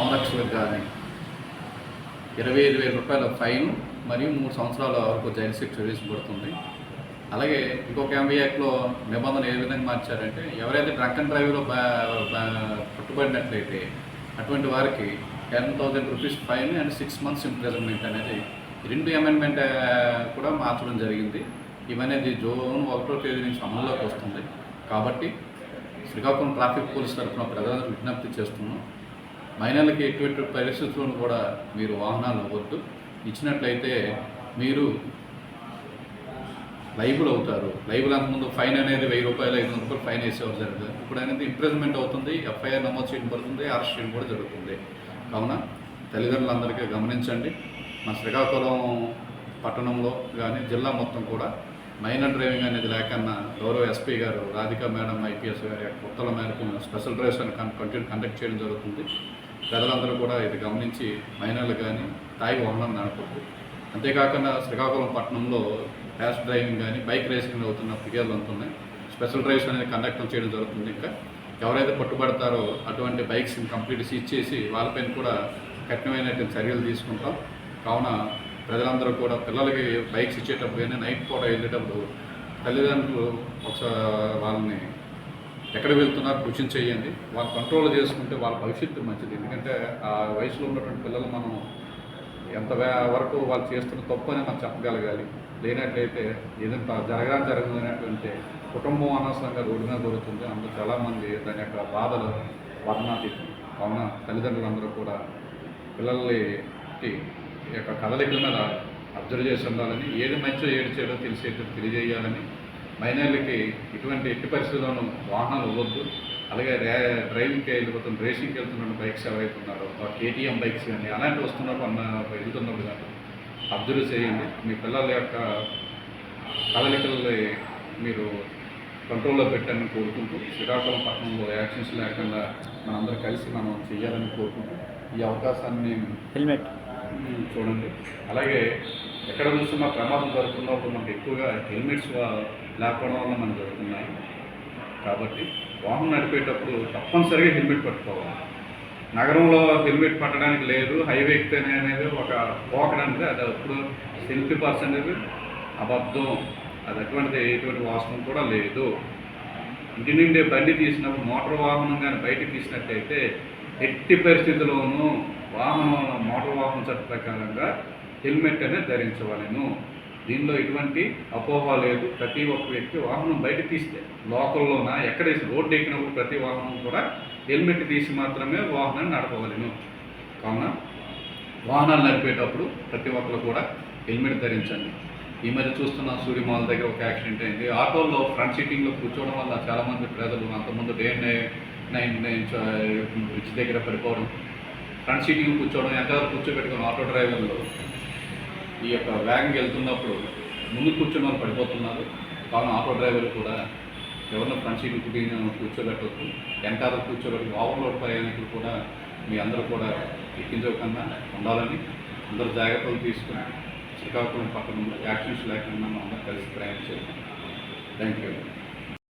సంరక్షకులకు కానీ 25,000 రూపాయల ఫైన్ మరియు 3 సంవత్సరాల వరకు జైలు శిక్ష విధించబడుతుంది. అలాగే ఇంకొక ఎంబీ యాక్ట్లో నిబంధన ఏ విధంగా మార్చారంటే ఎవరైతే డ్రంక్ అండ్ డ్రైవ్లో పట్టుబడినట్లయితే అటువంటి వారికి 10,000 rupees fine and 6 months imprisonment అనేది 2 అమెండ్మెంట్ కూడా మార్చడం జరిగింది. ఇవనేది జూన్ 1వ తేదీ నుంచి అమల్లోకి వస్తుంది. కాబట్టి శ్రీకాకుళం ట్రాఫిక్ పోలీస్ తరఫున ప్రజలకు విజ్ఞప్తి చేస్తున్నాం. మైనర్లకి ఎటువంటి పరిస్థితులను కూడా మీరు వాహనాలు ఇవ్వద్దు. ఇచ్చినట్లయితే మీరు లైబుల్ అవుతారు. లైబుల్ అంతకుముందు ఫైన్ అనేది 1,000 రూపాయలు 500 రూపాయలు ఫైన్ వేసేవారు జరుగుతుంది. ఇప్పుడు అనేది ఇంప్రిజన్మెంట్ అవుతుంది, ఎఫ్ఐఆర్ నమోదు చేయడం పడుతుంది, అరెస్ట్ చేయడం కూడా జరుగుతుంది. కావున తల్లిదండ్రులందరికీ గమనించండి. మన శ్రీకాకుళం పట్టణంలో కానీ జిల్లా మొత్తం కూడా మైనర్ డ్రైవింగ్ అనేది లేకన్నా గౌరవ ఎస్పీ గారు రాధికా మేడం ఐపీఎస్ గారి ఉత్తర్వుల మేరకు స్పెషల్ డ్రైవ్స్ అని కండక్ట్ చేయడం జరుగుతుంది. ప్రజలందరూ కూడా ఇది గమనించి మైనర్లు కానీ తాగి వాహనం నడపద్దు. అంతేకాకుండా శ్రీకాకుళం పట్టణంలో ర్యాష్ డ్రైవింగ్ కానీ బైక్ రేసింగ్ అవుతున్న ఫిర్యాదులు ఉంటున్నాయి. స్పెషల్ డ్రైవ్స్ అనేది కండక్ట్ చేయడం జరుగుతుంది. ఇంకా ఎవరైతే పట్టుబడతారో అటువంటి బైక్స్ని కంప్లీట్ సీజ్ చేసి వాళ్ళపైన కూడా కఠినమైనటువంటి చర్యలు తీసుకుంటాం. కావున ప్రజలందరూ కూడా పిల్లలకి బైక్స్ ఇచ్చేటప్పుడు కానీ నైట్ పూట వెళ్ళేటప్పుడు తల్లిదండ్రులు ఒకసారి వాళ్ళని ఎక్కడ వెళ్తున్నారు క్వశ్చన్ చేయండి. వాళ్ళు కంట్రోల్ చేసుకుంటే వాళ్ళ భవిష్యత్తు మంచిది. ఎందుకంటే ఆ వయసులో ఉన్నటువంటి పిల్లలు మనం ఎంత వరకు వాళ్ళు చేస్తున్న తప్పు అని మనం చెప్పగలగాలి. లేనట్లయితే ఏదంటే జరగదనేటువంటి కుటుంబం అనవసరంగా రోడ్డు మీద దొరుకుతుంది. అందులో చాలామంది దాని యొక్క బాధలు వర్ణాతీతం. కావున తల్లిదండ్రులందరూ కూడా పిల్లలకి యొక్క కదలికల మీద అబ్జర్వ్ చేసి ఉండాలని, ఏది మంచో ఏది చెడో తెలిసేటట్టు తెలియజేయాలని, మైనర్లకి ఇటువంటి ఎట్టి పరిస్థితుల్లోనూ వాహనాలు ఇవ్వద్దు. అలాగే డ్రైవింగ్కి వెళ్ళిపోతున్న రేసింగ్కి వెళ్తున్న బైక్స్ ఎవరైతే ఉన్నారో కేటీఎం బైక్స్ కానీ అలాంటివి వస్తున్నప్పుడు వెళ్తున్నప్పుడు కానీ అబ్జర్వ్ చేయండి. మీ పిల్లల యొక్క కదలికల్ని మీరు కంట్రోల్లో పెట్టాలని కోరుకుంటూ శ్రీకాకుళం పట్టణంలో యాక్షన్స్ లేకుండా మనందరూ కలిసి మనం చేయాలని కోరుకుంటూ ఈ అవకాశాన్ని హెల్మెట్ చూడండి. అలాగే ఎక్కడ చూస్తున్నా ప్రమాదం జరుగుతున్నప్పుడు మనకు ఎక్కువగా హెల్మెట్స్ లేకపోవడం వల్ల మనకు జరుగుతున్నాయి. కాబట్టి వాహనం నడిపేటప్పుడు తప్పనిసరిగా హెల్మెట్ పట్టుకోవాలి. నగరంలో హెల్మెట్ పట్టడానికి లేదు, హైవే ఎక్కితేనే అనేది ఒక పోకడానికి అది అప్పుడు సెల్ఫీ పర్సెంటేజ్ అబద్ధం. అది ఎటువంటి వాస్తవం కూడా లేదు. ఇంటి నుండి బండి తీసినప్పుడు మోటార్ వాహనం కానీ బయటకు తీసినట్టయితే ఎట్టి పరిస్థితుల్లోనూ మోటార్ వాహనం చట్ట ప్రకారంగా హెల్మెట్ అనేది ధరించవలెను. దీనిలో ఎటువంటి అపోహ లేదు. ప్రతి ఒక్క వ్యక్తి వాహనం బయట తీస్తే లోకల్లోన ఎక్కడ రోడ్డు ఎక్కినప్పుడు ప్రతి వాహనం కూడా హెల్మెట్ తీసి మాత్రమే వాహనాన్ని నడపవలెను. కావున వాహనాలు నడిపేటప్పుడు ప్రతి ఒక్కరు కూడా హెల్మెట్ ధరించండి. ఈ మధ్య చూస్తున్న సూర్యమాల దగ్గర ఒక యాక్సిడెంట్ అయింది. ఆటోలో ఫ్రంట్ సీటింగ్లో కూర్చోవడం వల్ల చాలామంది ప్రజలు అంతకుముందు Day-9 బ్రిడ్జ్ దగ్గర పడిపోవడం, ఫ్రంట్ సీటింగ్ కూర్చోవడం, ఎంతవరకు కూర్చోబెట్టుకుని ఆటో డ్రైవర్లు ఈ యొక్క వ్యాగన్కి వెళ్తున్నప్పుడు ముందు కూర్చున్న వాళ్ళు పడిపోతున్నారు. కావున ఆటో డ్రైవర్లు కూడా ఎవరినో ఫ్రంట్ సీట్ కూర్చోబెట్టవచ్చు, వెనకాల కూర్చోబెట్టి ఓవర్లోడ్ ప్రయాణికులు కూడా మీ అందరూ కూడా ఎక్కించకుండా ఉండాలని అందరూ జాగ్రత్తలు తీసుకుని శ్రీకాకుళం పట్టణంలో యాక్సిడెంట్స్ లేకుండా మనం అందరూ కలిసి ప్రయాణం చేస్తాం. Thank you.